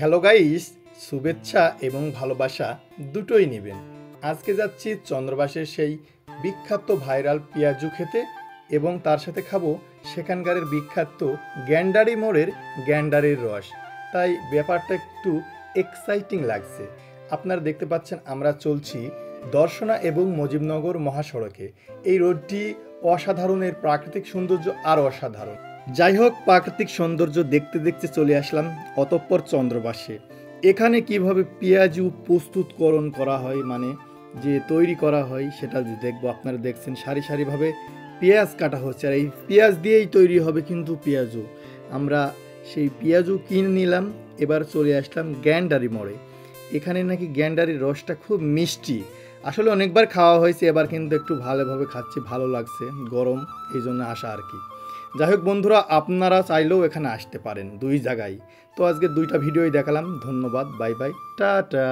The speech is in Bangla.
হ্যালো গাইস, শুভেচ্ছা এবং ভালোবাসা দুটোই নেবেন। আজকে যাচ্ছি চন্দ্রবাসের সেই বিখ্যাত ভাইরাল পেঁয়াজু খেতে এবং তার সাথে খাবো সেখানকারের বিখ্যাত গ্যান্ডারি মোড়ের গ্যান্ডারির রস। তাই ব্যাপারটা একটু এক্সাইটিং লাগছে। আপনারা দেখতে পাচ্ছেন আমরা চলছি দর্শনা এবং মুজিবনগর মহাসড়কে। এই রোডটি অসাধারণের প্রাকৃতিক সৌন্দর্য আর অসাধারণ। যাই হোক, প্রাকৃতিক সৌন্দর্য দেখতে দেখতে চলে আসলাম অতঃপর চন্দ্রবাসে। এখানে কিভাবে পেঁয়াজু প্রস্তুতকরণ করা হয়, মানে যে তৈরি করা হয় সেটা দেখবো। আপনারা দেখছেন সারি সারিভাবে পেঁয়াজ কাটা হচ্ছে, আর এই পেঁয়াজ দিয়েই তৈরি হবে কিন্তু পেঁয়াজু। আমরা সেই পেঁয়াজু কিনে নিলাম। এবার চলে আসলাম গ্যান্ডারি মোড়ে। এখানে নাকি গ্যান্ডারির রসটা খুব মিষ্টি। আসলে অনেকবার খাওয়া হয়েছে, এবার কিন্তু একটু ভালোভাবে খাচ্ছি, ভালো লাগছে, গরম এই জন্য আসা আর কি। যাই হোক বন্ধুরা, আপনারা চাইলেও এখানে আসতে পারেন দুই জায়গায়। তো আজকে দুইটা ভিডিওই দেখালাম। ধন্যবাদ, বাই বাই, টাটা।